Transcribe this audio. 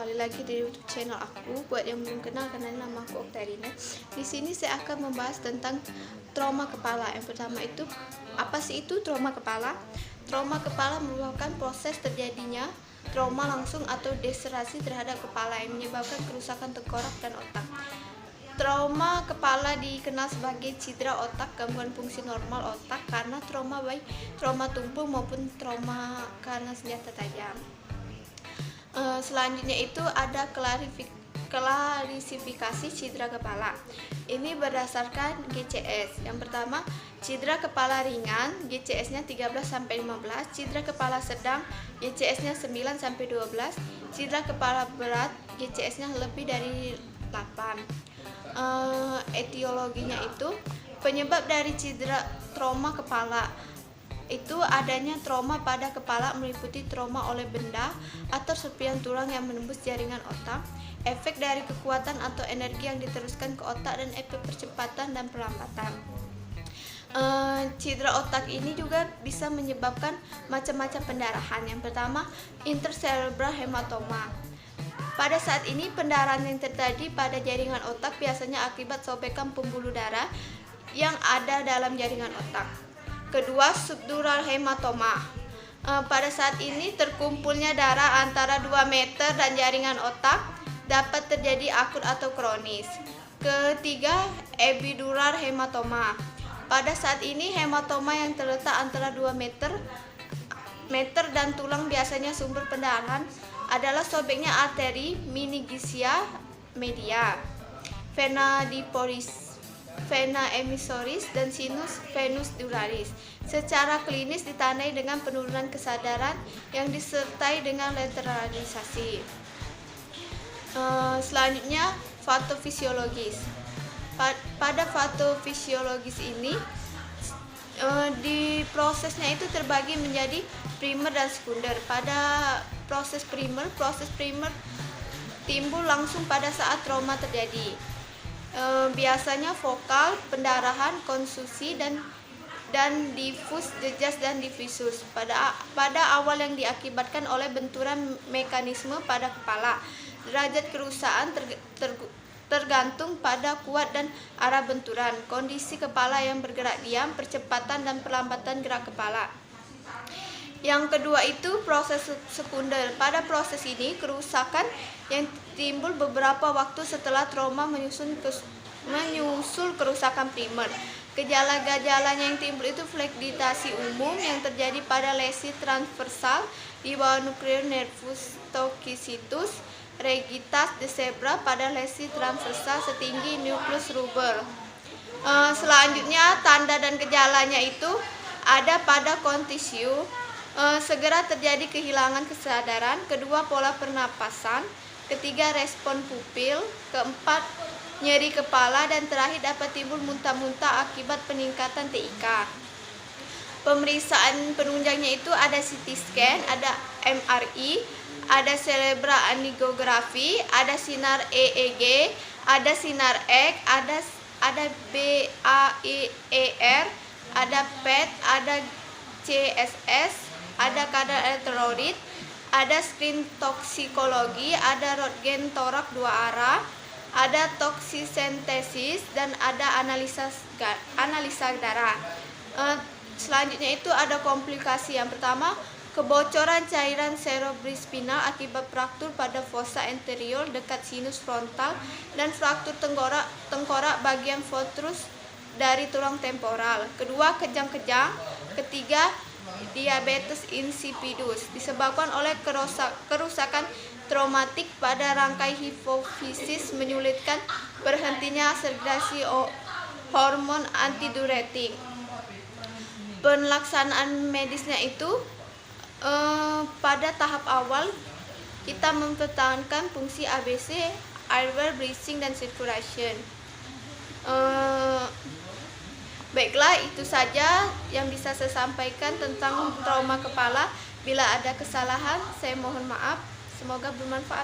kembali lagi di YouTube channel aku. Buat yang belum kenal, kenalin nama aku Oktarina. Di sini saya akan membahas tentang trauma kepala. Yang pertama itu, apa sih itu trauma kepala? Trauma kepala merupakan proses terjadinya trauma langsung atau deserasi terhadap kepala yang menyebabkan kerusakan tengkorak dan otak. Trauma kepala dikenal sebagai cedera otak, gangguan fungsi normal otak karena trauma, baik trauma tumpul maupun trauma karena senjata tajam. Selanjutnya itu ada klasifikasi cedera kepala. Ini berdasarkan GCS. Yang pertama, cedera kepala ringan, GCS-nya 13-15, cedera kepala sedang, GCS-nya 9-12, cedera kepala berat, GCS-nya lebih dari 8. Etiologinya itu penyebab dari cedera trauma kepala itu adanya trauma pada kepala meliputi trauma oleh benda atau serpihan tulang yang menembus jaringan otak, efek dari kekuatan atau energi yang diteruskan ke otak, dan efek percepatan dan perlambatan. Cedera otak ini juga bisa menyebabkan macam-macam pendarahan. Yang pertama, intercerebral hematoma. Pada saat ini pendarahan yang terjadi pada jaringan otak biasanya akibat sobekan pembuluh darah yang ada dalam jaringan otak. Kedua, subdural hematoma. Pada saat ini terkumpulnya darah antara 2 meter dan jaringan otak dapat terjadi akut atau kronis. Ketiga, epidural hematoma. Pada saat ini hematoma yang terletak antara 2 meter dan tulang biasanya sumber pendarahan adalah sobeknya arteri meningitia media, vena emissoris, dan sinus venous duralis. Secara klinis ditandai dengan penurunan kesadaran yang disertai dengan lateralisasi. Selanjutnya, patofisiologis. Pada patofisiologis ini di prosesnya itu terbagi menjadi primer dan sekunder. Pada proses primer timbul langsung pada saat trauma terjadi. Biasanya vokal, pendarahan, kontusi, dan difus, jejas, dan difusus pada awal yang diakibatkan oleh benturan mekanisme pada kepala. Derajat kerusakan tergantung pada kuat dan arah benturan, kondisi kepala yang bergerak diam, percepatan dan perlambatan gerak kepala. Yang kedua itu proses sekunder. Pada proses ini kerusakan yang timbul beberapa waktu setelah trauma menyusul kerusakan primer. Gejala-gejalanya yang timbul itu fleksitasi umum yang terjadi pada lesi transversal di bawah nucleus nervus toxicitus, rigiditas cerebra pada lesi transversal setinggi nucleus rubber. Selanjutnya tanda dan gejalanya itu ada pada kontusio, segera terjadi kehilangan kesadaran. Kedua, pola pernapasan. Ketiga, respon pupil. Keempat, nyeri kepala. Dan terakhir, dapat timbul muntah-muntah akibat peningkatan TIK. Pemeriksaan penunjangnya itu ada CT scan, ada MRI, ada cerebral angiografi, ada sinar EEG, ada sinar X, ada BAIER, ada PET, ada CSS, ada kadar elektrolit, ada screen toksikologi, ada röntgen torak 2 arah, ada toksisentesis, dan ada analisa darah. Selanjutnya itu ada komplikasi. Yang pertama, kebocoran cairan cerebrospinal akibat fraktur pada fossa anterior dekat sinus frontal dan fraktur tengkorak bagian frontus dari tulang temporal. Kedua, kejang-kejang. Ketiga, diabetes insipidus disebabkan oleh kerusakan traumatik pada rangkai hipofisis menyulitkan berhentinya sekresi hormon antidiuretik. Pelaksanaan medisnya itu pada tahap awal kita mempertahankan fungsi ABC, airway, breathing, dan circulation. Baiklah, itu saja yang bisa saya sampaikan tentang trauma kepala. Bila ada kesalahan, saya mohon maaf. Semoga bermanfaat.